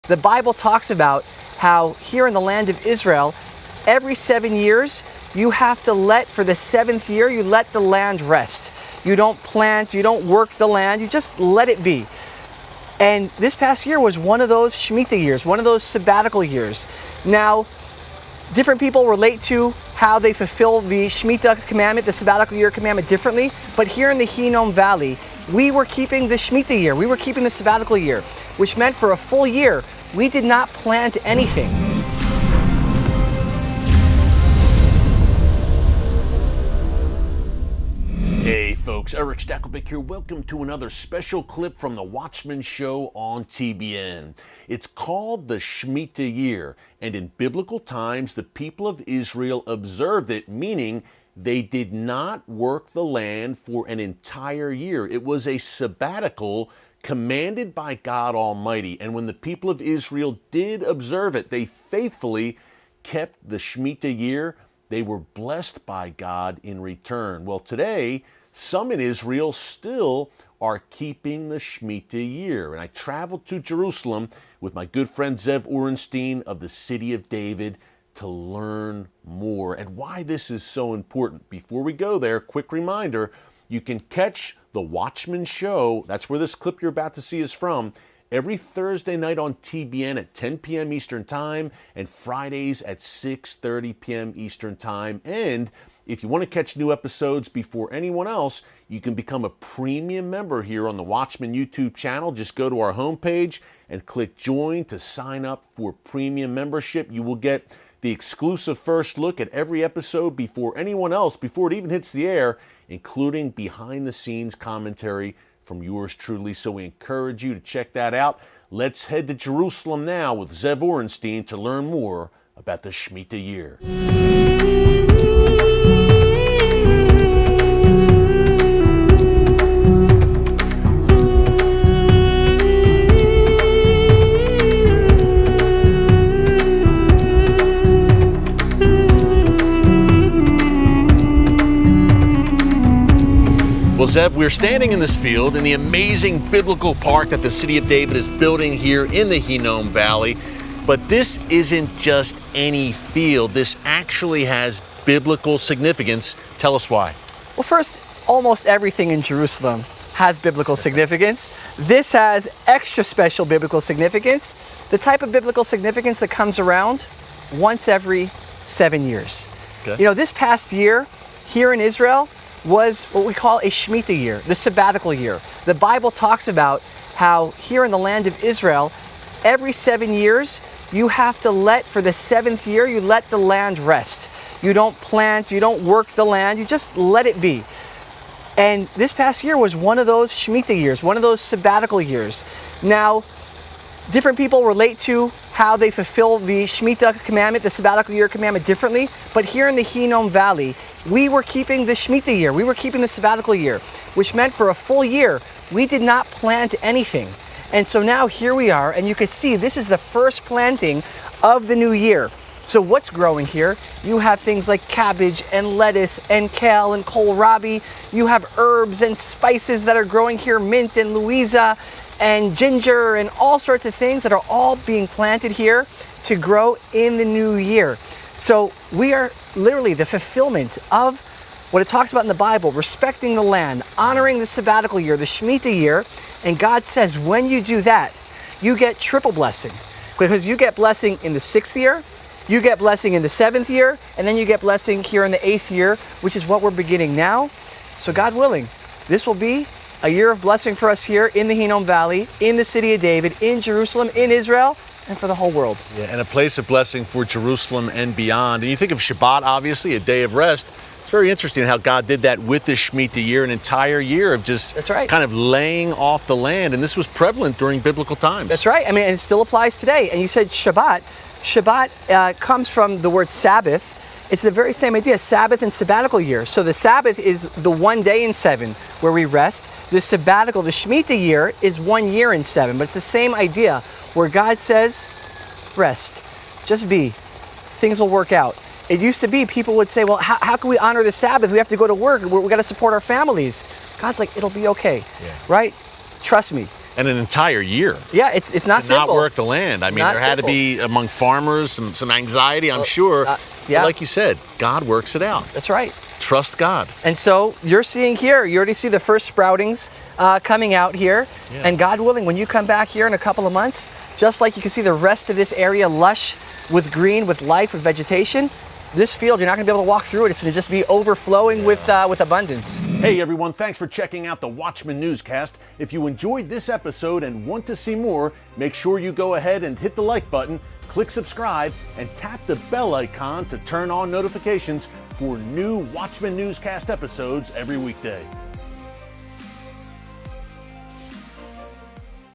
The Bible talks about how here in the land of Israel, every 7 years, you have to for the 7th year, you let the land rest. You don't plant, you don't work the land, you just let it be. And this past year was one of those Shemitah years, one of those sabbatical years. Now, different people relate to how they fulfill the Shemitah commandment, the sabbatical year commandment differently, but here in the Hinnom Valley, we were keeping the Shemitah year, we were keeping the sabbatical year, which meant for a full year, we did not plant anything. Hey folks, Eric Stakelbeck here. Welcome to another special clip from the Watchman Show on TBN. It's called the Shemitah Year, and in biblical times, the people of Israel observed it, meaning they did not work the land for an entire year. It was a sabbatical commanded by God Almighty, and when the people of Israel did observe it, they faithfully kept the Shemitah year. They were blessed by God in return. Well, today, some in Israel still are keeping the Shemitah year. And I traveled to Jerusalem with my good friend Zev Orenstein of the City of David to learn more and why this is so important. Before we go there, quick reminder, you can catch the Watchman Show, that's where this clip you're about to see is from, every Thursday night on TBN at 10 p.m. Eastern Time and Fridays at 6:30 p.m. Eastern Time. And if you want to catch new episodes before anyone else, you can become a premium member here on the Watchman YouTube channel. Just go to our homepage and click join to sign up for premium membership. You will get the exclusive first look at every episode before anyone else, before it even hits the air, including behind the scenes commentary from yours truly. So we encourage you to check that out. Let's head to Jerusalem now with Zev Orenstein to learn more about the Shemitah year. Well, Zev, we're standing in this field in the amazing biblical park that the City of David is building here in the Hinnom Valley. But this isn't just any field. This actually has biblical significance. Tell us why. Well, first, almost everything in Jerusalem has biblical significance. This has extra special biblical significance, the type of biblical significance that comes around once every 7 years. Okay. You know, this past year here in Israel was what we call a Shemitah year, the sabbatical year. The Bible talks about how here in the land of Israel, every 7 years, you have to for the 7th year, you let the land rest. You don't plant, you don't work the land, you just let it be. And this past year was one of those Shemitah years, one of those sabbatical years. Now, different people relate to how they fulfill the Shemitah commandment, the sabbatical year commandment differently, but here in the Hinnom Valley, we were keeping the Shemitah year, we were keeping the sabbatical year, which meant for a full year, we did not plant anything. And so now here we are, and you can see this is the first planting of the new year. So what's growing here? You have things like cabbage and lettuce and kale and kohlrabi. You have herbs and spices that are growing here, mint and Louisa and ginger and all sorts of things that are all being planted here to grow in the new year. So we are literally the fulfillment of what it talks about in the Bible, respecting the land, honoring the sabbatical year, the Shemitah year. And God says when you do that, you get triple blessing. Because you get blessing in the 6th year, you get blessing in the 7th year, and then you get blessing here in the 8th year, which is what we're beginning now. So God willing, this will be a year of blessing for us here in the Hinnom Valley, in the City of David, in Jerusalem, in Israel, and for the whole world. Yeah, and a place of blessing for Jerusalem and beyond. And you think of Shabbat, obviously, a day of rest. It's very interesting how God did that with the Shemitah year, an entire year of just kind of laying off the land. And this was prevalent during biblical times. That's right. I mean, and it still applies today. And you said Shabbat. Shabbat comes from the word Sabbath. It's the very same idea, Sabbath and sabbatical year. So the Sabbath is the 1 day in 7 where we rest. The sabbatical, the Shemitah year, is 1 year in 7. But it's the same idea where God says, rest, just be. Things will work out. It used to be people would say, well, how can we honor the Sabbath? We have to go to work. We got to support our families. God's like, it'll be okay, right? Trust me. And an entire year. Yeah, it's not to simple. not work the land. I mean, Not there had to be among farmers some anxiety, I'm sure. yeah. But like you said, God works it out. That's right. Trust God. And so you're seeing here, you already see the first sproutings coming out here. Yeah. And God willing, when you come back here in a couple of months, just like you can see the rest of this area lush with green, with life, with vegetation, this field, you're not going to be able to walk through it. It's going to just be overflowing with abundance. Hey everyone, thanks for checking out the Watchman Newscast. If you enjoyed this episode and want to see more, make sure you go ahead and hit the like button, click subscribe, and tap the bell icon to turn on notifications for new Watchman Newscast episodes every weekday.